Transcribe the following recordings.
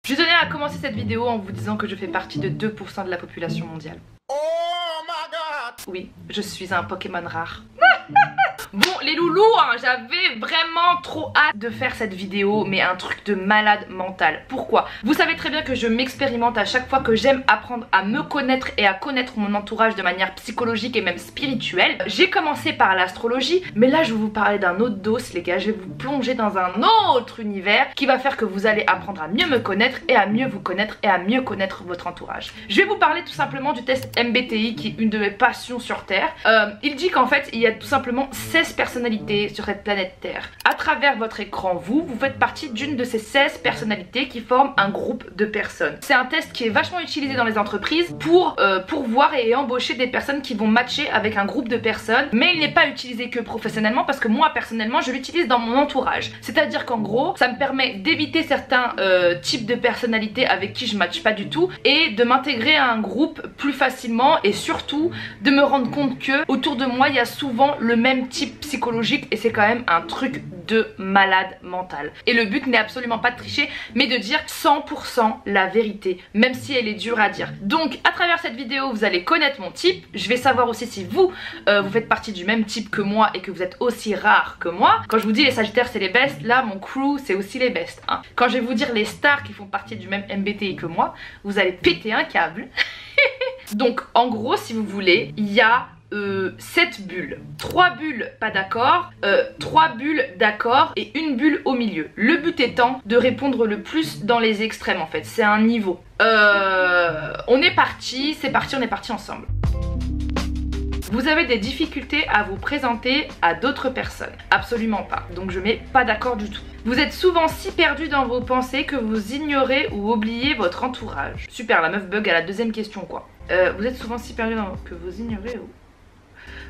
Je tenais à commencer cette vidéo en vous disant que je fais partie de 2% de la population mondiale. Oh my god! Oui, je suis un Pokémon rare. Bon les loulous, hein, j'avais vraiment trop hâte de faire cette vidéo, mais un truc de malade mental. Pourquoi? Vous savez très bien que je m'expérimente à chaque fois que j'aime apprendre à me connaître et à connaître mon entourage de manière psychologique et même spirituelle. J'ai commencé par l'astrologie, mais là je vais vous parler d'un autre dos les gars, je vais vous plonger dans un autre univers qui va faire que vous allez apprendre à mieux me connaître et à mieux vous connaître et à mieux connaître votre entourage. Je vais vous parler tout simplement du test MBTI qui est une de mes passions sur Terre. Il dit qu'en fait il y a tout simplement 16 personnalités sur cette planète Terre. À travers votre écran, vous faites partie d'une de ces 16 personnalités qui forment un groupe de personnes. C'est un test qui est vachement utilisé dans les entreprises pour voir et embaucher des personnes qui vont matcher avec un groupe de personnes, mais il n'est pas utilisé que professionnellement parce que moi personnellement je l'utilise dans mon entourage. C'est-à-dire qu'en gros ça me permet d'éviter certains types de personnalités avec qui je matche pas du tout et de m'intégrer à un groupe plus facilement et surtout de me rendre compte que autour de moi il y a souvent le même type psychologique et c'est quand même un truc de malade mental. Et le but n'est absolument pas de tricher mais de dire 100% la vérité, même si elle est dure à dire. Donc à travers cette vidéo vous allez connaître mon type, je vais savoir aussi si vous faites partie du même type que moi et que vous êtes aussi rare que moi. Quand je vous dis les sagittaires c'est les best, là mon crew c'est aussi les best hein. Quand je vais vous dire les stars qui font partie du même MBTI que moi, vous allez péter un câble. Donc en gros si vous voulez, il y a 7 bulles, 3 bulles pas d'accord, 3 bulles d'accord et une bulle au milieu. Le but étant de répondre le plus dans les extrêmes en fait, c'est un niveau. On est parti, c'est parti, on est parti ensemble. Vous avez des difficultés à vous présenter à d'autres personnes? Absolument pas, donc je mets pas d'accord du tout. Vous êtes souvent si perdu dans vos pensées que vous ignorez ou oubliez votre entourage. Super, la meuf bug à la deuxième question quoi. Vous êtes souvent si perdu que vous ignorez ou...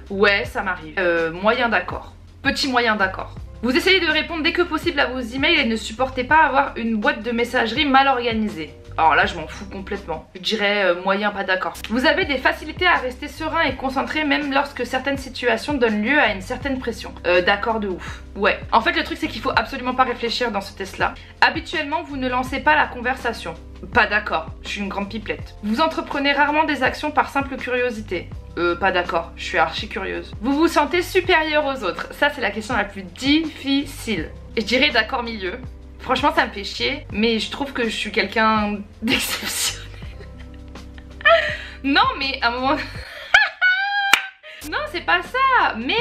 Ouais, ça m'arrive. Moyen d'accord. Petit moyen d'accord. Vous essayez de répondre dès que possible à vos emails et ne supportez pas avoir une boîte de messagerie mal organisée. Alors là je m'en fous complètement. Je dirais moyen pas d'accord. Vous avez des facilités à rester serein et concentré même lorsque certaines situations donnent lieu à une certaine pression. D'accord de ouf. Ouais. En fait le truc c'est qu'il faut absolument pas réfléchir dans ce test là. Habituellement vous ne lancez pas la conversation. Pas d'accord. Je suis une grande pipelette. Vous entreprenez rarement des actions par simple curiosité. Pas d'accord, je suis archi curieuse. Vous vous sentez supérieur aux autres? Ça c'est la question la plus difficile. Je dirais d'accord milieu. Franchement ça me fait chier, mais je trouve que je suis quelqu'un d'exceptionnel. Non mais à un moment... Non c'est pas ça, mais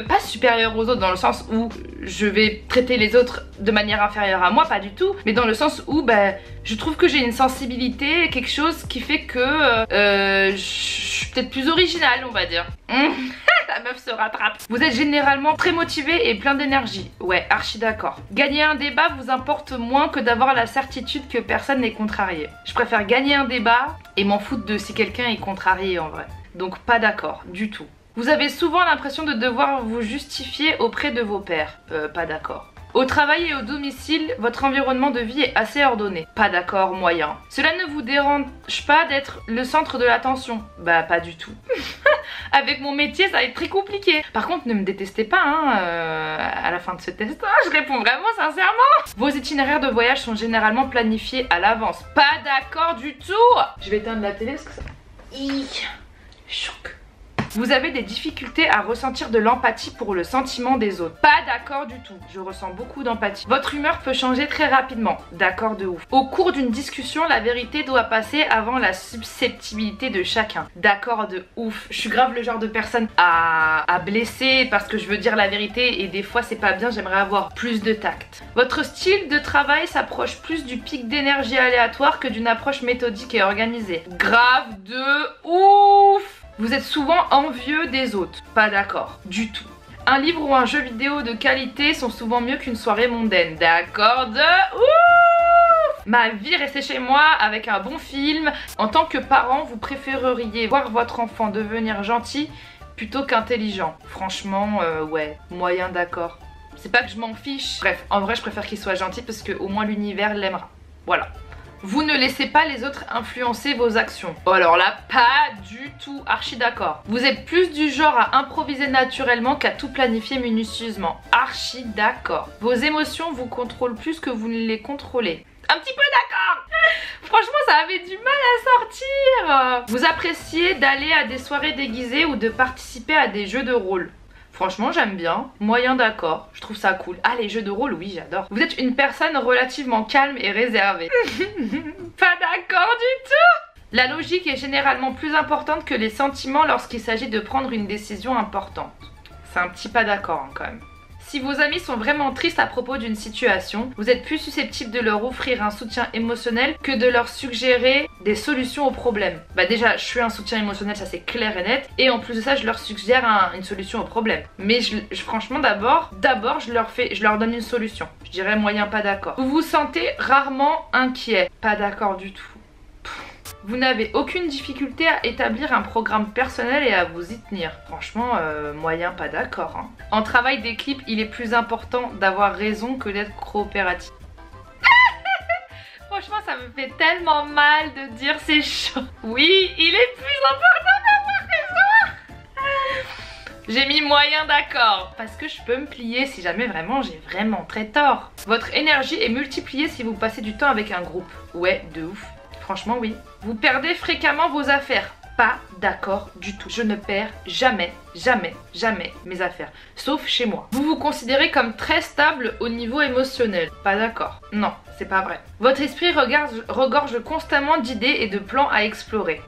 pas supérieur aux autres dans le sens où je vais traiter les autres de manière inférieure à moi, pas du tout, mais dans le sens où bah, je trouve que j'ai une sensibilité, quelque chose qui fait que je suis peut-être plus originale on va dire. La meuf se rattrape. Vous êtes généralement très motivé et plein d'énergie. Ouais, archi d'accord. Gagner un débat vous importe moins que d'avoir la certitude que personne n'est contrarié. Je préfère gagner un débat et m'en foutre de si quelqu'un est contrarié en vrai. Donc pas d'accord, du tout. Vous avez souvent l'impression de devoir vous justifier auprès de vos pairs. Pas d'accord. Au travail et au domicile, votre environnement de vie est assez ordonné. Pas d'accord, moyen. Cela ne vous dérange pas d'être le centre de l'attention? Bah pas du tout. Avec mon métier ça va être très compliqué. Par contre ne me détestez pas hein, à la fin de ce test, je réponds vraiment sincèrement. Vos itinéraires de voyage sont généralement planifiés à l'avance. Pas d'accord du tout. Je vais éteindre la télé parce que ça... Choc. Vous avez des difficultés à ressentir de l'empathie pour le sentiment des autres. Pas d'accord du tout, je ressens beaucoup d'empathie. Votre humeur peut changer très rapidement. D'accord de ouf. Au cours d'une discussion, la vérité doit passer avant la susceptibilité de chacun. D'accord de ouf. Je suis grave le genre de personne à blesser parce que je veux dire la vérité et des fois c'est pas bien, j'aimerais avoir plus de tact. Votre style de travail s'approche plus du pic d'énergie aléatoire que d'une approche méthodique et organisée. Grave de ouf. Vous êtes souvent envieux des autres. Pas d'accord, du tout. Un livre ou un jeu vidéo de qualité sont souvent mieux qu'une soirée mondaine. D'accord de ouf. Ma vie rester chez moi avec un bon film. En tant que parent, vous préféreriez voir votre enfant devenir gentil plutôt qu'intelligent. Franchement, ouais, moyen d'accord. C'est pas que je m'en fiche. Bref, en vrai, je préfère qu'il soit gentil parce que au moins l'univers l'aimera. Voilà. Vous ne laissez pas les autres influencer vos actions. Oh alors là, pas du tout, archi d'accord. Vous êtes plus du genre à improviser naturellement qu'à tout planifier minutieusement. Archi d'accord. Vos émotions vous contrôlent plus que vous ne les contrôlez. Un petit peu d'accord. avez du mal à sortir. Vous appréciez d'aller à des soirées déguisées ou de participer à des jeux de rôle? Franchement j'aime bien, moyen d'accord, je trouve ça cool. Ah les jeux de rôle, oui j'adore. Vous êtes une personne relativement calme et réservée. Pas d'accord du tout. La logique est généralement plus importante que les sentiments lorsqu'il s'agit de prendre une décision importante. C'est un petit pas d'accord hein, quand même. Si vos amis sont vraiment tristes à propos d'une situation, vous êtes plus susceptible de leur offrir un soutien émotionnel que de leur suggérer des solutions aux problèmes. Bah déjà, je suis un soutien émotionnel, ça c'est clair et net. Et en plus de ça, je leur suggère une solution au problème. Mais franchement, d'abord, je leur donne une solution. Je dirais moyen pas d'accord. Vous vous sentez rarement inquiet. Pas d'accord du tout. Vous n'avez aucune difficulté à établir un programme personnel et à vous y tenir. Franchement, moyen pas d'accord. Hein. En travail d'équipe, il est plus important d'avoir raison que d'être coopératif. Franchement, ça me fait tellement mal de dire ces choses. Oui, il est plus important d'avoir raison. J'ai mis moyen d'accord. Parce que je peux me plier si jamais vraiment j'ai vraiment très tort. Votre énergie est multipliée si vous passez du temps avec un groupe. Ouais, de ouf. Franchement oui. Vous perdez fréquemment vos affaires. Pas d'accord du tout. Je ne perds jamais, jamais, jamais mes affaires. Sauf chez moi. Vous vous considérez comme très stable au niveau émotionnel. Pas d'accord. Non, c'est pas vrai. Votre esprit regorge constamment d'idées et de plans à explorer.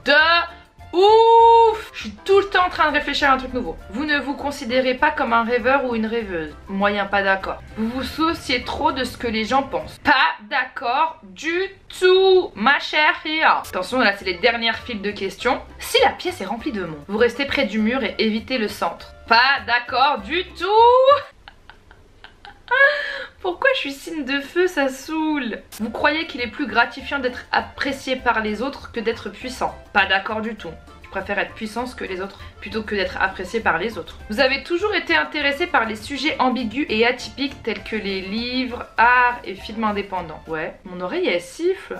Ouf! Je suis tout le temps en train de réfléchir à un truc nouveau. Vous ne vous considérez pas comme un rêveur ou une rêveuse. Moyen pas d'accord. Vous vous souciez trop de ce que les gens pensent. Pas d'accord du tout, ma chérie. Attention, là c'est les dernières files de questions. Si la pièce est remplie de monde, vous restez près du mur et évitez le centre. Pas d'accord du tout. Pourquoi je suis signe de feu, ça saoule. Vous croyez qu'il est plus gratifiant d'être apprécié par les autres que d'être puissant. Pas d'accord du tout. Je préfère être puissance que les autres plutôt que d'être apprécié par les autres. Vous avez toujours été intéressé par les sujets ambigus et atypiques tels que les livres, arts et films indépendants. Ouais, mon oreille elle siffle.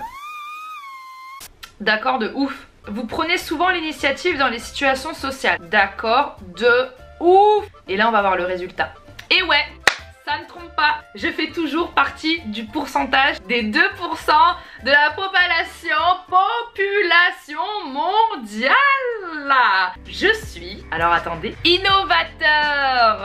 D'accord de ouf. Vous prenez souvent l'initiative dans les situations sociales. D'accord de ouf. Et là on va voir le résultat. Et ouais, ça ne trompe pas, je fais toujours partie du pourcentage des 2% de la population mondiale. Je suis, alors attendez, innovateur.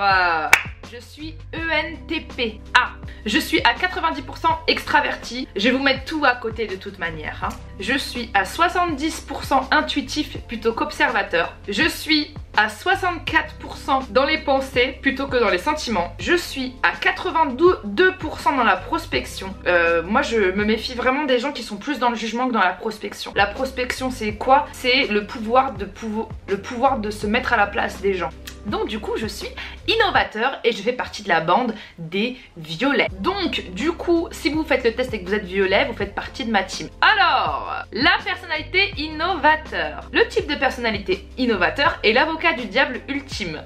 Je suis ENTP. Ah, je suis à 90% extraverti. Je vais vous mettre tout à côté de toute manière. Hein. Je suis à 70% intuitif plutôt qu'observateur. Je suis à 64% dans les pensées plutôt que dans les sentiments. Je suis à 82% dans la prospection. Moi je me méfie vraiment des gens qui sont plus dans le jugement que dans la prospection. La prospection c'est quoi? C'est le pouvoir de se mettre à la place des gens. Donc du coup je suis innovateur et je fais partie de la bande des violets. Donc du coup si vous faites le test et que vous êtes violet, vous faites partie de ma team. Alors, la personnalité innovateur. Le type de personnalité innovateur est l'avocat du diable ultime.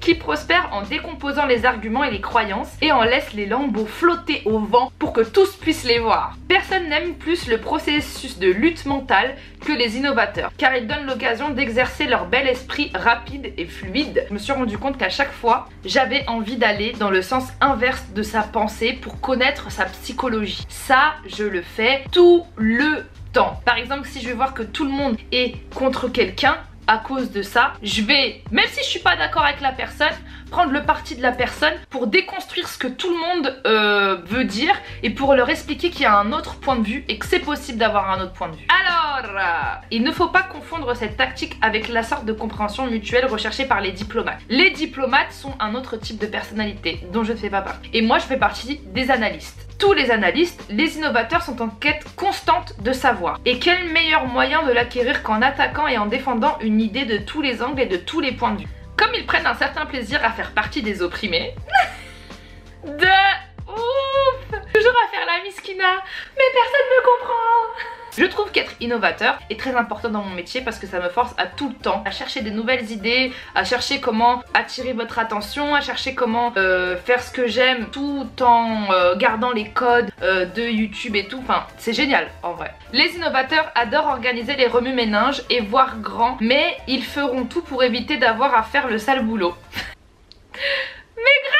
Qui prospère en décomposant les arguments et les croyances et en laisse les lambeaux flotter au vent pour que tous puissent les voir. Personne n'aime plus le processus de lutte mentale que les innovateurs, car ils donnent l'occasion d'exercer leur bel esprit rapide et fluide. Je me suis rendu compte qu'à chaque fois, j'avais envie d'aller dans le sens inverse de sa pensée pour connaître sa psychologie. Ça, je le fais tout le temps. Par exemple, si je vais voir que tout le monde est contre quelqu'un, à cause de ça, je vais, même si je suis pas d'accord avec la personne, prendre le parti de la personne pour déconstruire ce que tout le monde veut dire et pour leur expliquer qu'il y a un autre point de vue et que c'est possible d'avoir un autre point de vue. Alors, il ne faut pas confondre cette tactique avec la sorte de compréhension mutuelle recherchée par les diplomates. Les diplomates sont un autre type de personnalité dont je ne fais pas partie. Et moi je fais partie des analystes. Tous les analystes, les innovateurs sont en quête constante de savoir. Et quel meilleur moyen de l'acquérir qu'en attaquant et en défendant une idée de tous les angles et de tous les points de vue. Comme ils prennent un certain plaisir à faire partie des opprimés. De ouf! Toujours à faire la miskina, mais personne ne me comprend. Je trouve qu'être innovateur est très important dans mon métier parce que ça me force à tout le temps à chercher des nouvelles idées, à chercher comment attirer votre attention, à chercher comment faire ce que j'aime tout en gardant les codes de YouTube et tout. Enfin, c'est génial en vrai. Les innovateurs adorent organiser les remue-méninges et voir grand, mais ils feront tout pour éviter d'avoir à faire le sale boulot. Mais grave!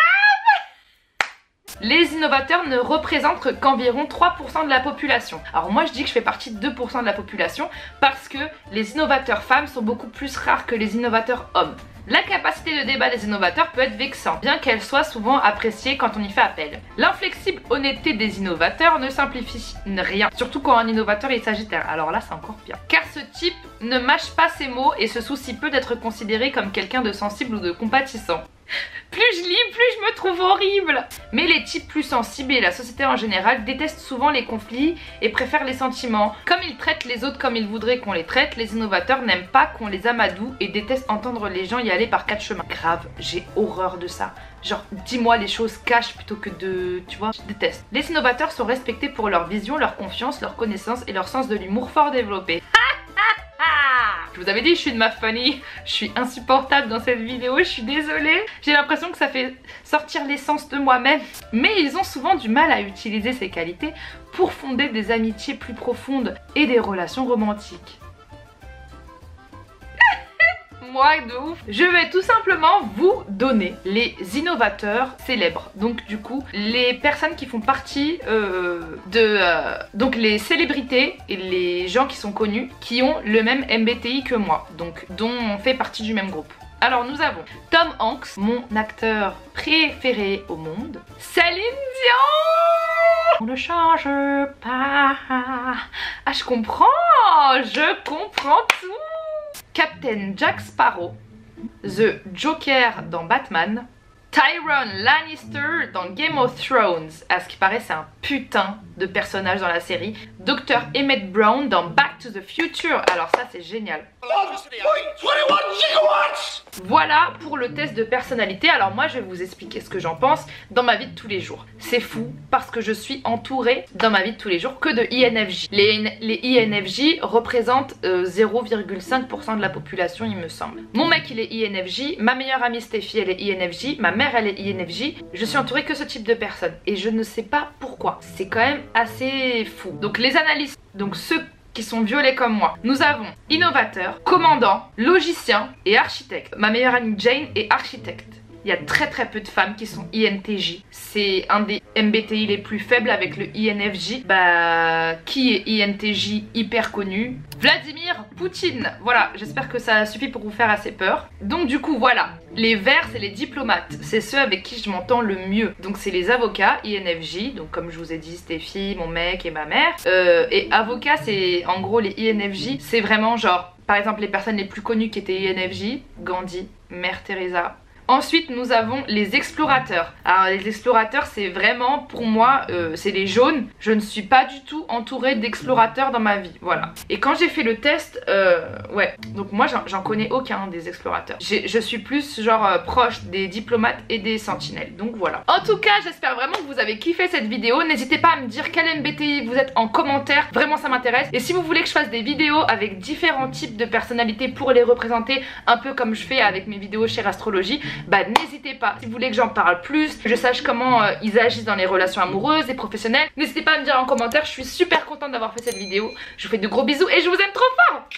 Les innovateurs ne représentent qu'environ 3% de la population. Alors moi je dis que je fais partie de 2% de la population parce que les innovateurs femmes sont beaucoup plus rares que les innovateurs hommes. La capacité de débat des innovateurs peut être vexante, bien qu'elle soit souvent appréciée quand on y fait appel. L'inflexible honnêteté des innovateurs ne simplifie rien, surtout quand un innovateur est sagittaire, alors là c'est encore pire. Car ce type ne mâche pas ses mots et se soucie peu d'être considéré comme quelqu'un de sensible ou de compatissant. Plus je lis, plus je me trouve horrible. Mais les types plus sensibles et la société en général détestent souvent les conflits et préfèrent les sentiments. Comme ils traitent les autres comme ils voudraient qu'on les traite, les innovateurs n'aiment pas qu'on les amadoue et détestent entendre les gens y aller par 4 chemins. Grave, j'ai horreur de ça. Genre, dis-moi les choses cash plutôt que de... Tu vois, je déteste. Les innovateurs sont respectés pour leur vision, leur confiance, leur connaissance et leur sens de l'humour fort développé. Je vous avais dit, je suis de ma funny. Je suis insupportable dans cette vidéo, je suis désolée. J'ai l'impression que ça fait sortir l'essence de moi-même. Mais ils ont souvent du mal à utiliser ces qualités pour fonder des amitiés plus profondes et des relations romantiques. Moi de ouf. Je vais tout simplement vous donner les innovateurs célèbres. Donc du coup, les personnes qui font partie donc les célébrités et les gens qui sont connus, qui ont le même MBTI que moi, donc dont on fait partie du même groupe. Alors nous avons Tom Hanks, mon acteur préféré au monde. Céline Dion. On ne change pas. Ah, je comprends tout. Captain Jack Sparrow, The Joker dans Batman, Tyrion Lannister dans Game of Thrones, à ce qui paraît c'est un putain de personnage dans la série, Dr. Emmett Brown dans Back to the Future, alors ça c'est génial. Voilà pour le test de personnalité. Alors moi je vais vous expliquer ce que j'en pense dans ma vie de tous les jours. C'est fou parce que je suis entourée dans ma vie de tous les jours que de INFJ. Les INFJ représentent 0,5% de la population il me semble. Mon mec il est INFJ, ma meilleure amie Stéphie elle est INFJ, ma mère elle est INFJ. Je suis entourée que ce type de personnes et je ne sais pas pourquoi. C'est quand même assez fou. Donc les analystes, donc ceux qui sont violets comme moi. Nous avons innovateur, commandant, logicien et architecte. Ma meilleure amie Jane est architecte. Il y a très peu de femmes qui sont INTJ. C'est un des MBTI les plus faibles avec le INFJ. Bah, qui est INTJ hyper connu? Vladimir Poutine. Voilà, j'espère que ça suffit pour vous faire assez peur. Donc du coup, voilà. Les verts, c'est les diplomates. C'est ceux avec qui je m'entends le mieux. Donc c'est les avocats, INFJ. Donc comme je vous ai dit, Stéphie, mon mec et ma mère. Et avocats, c'est en gros les INFJ. C'est vraiment genre, par exemple, les personnes les plus connues qui étaient INFJ. Gandhi, Mère Teresa. Ensuite nous avons les explorateurs. Alors les explorateurs c'est vraiment pour moi c'est les jaunes. Je ne suis pas du tout entourée d'explorateurs dans ma vie, voilà. Et quand j'ai fait le test, ouais, donc moi j'en connais aucun des explorateurs. Je suis plus genre proche des diplomates et des sentinelles, donc voilà. En tout cas j'espère vraiment que vous avez kiffé cette vidéo. N'hésitez pas à me dire quel MBTI vous êtes en commentaire, vraiment ça m'intéresse. Et si vous voulez que je fasse des vidéos avec différents types de personnalités pour les représenter, un peu comme je fais avec mes vidéos chez Astrologie, bah n'hésitez pas. Si vous voulez que j'en parle plus, que je sache comment ils agissent dans les relations amoureuses et professionnelles, n'hésitez pas à me dire en commentaire. Je suis super contente d'avoir fait cette vidéo. Je vous fais de gros bisous et je vous aime trop fort.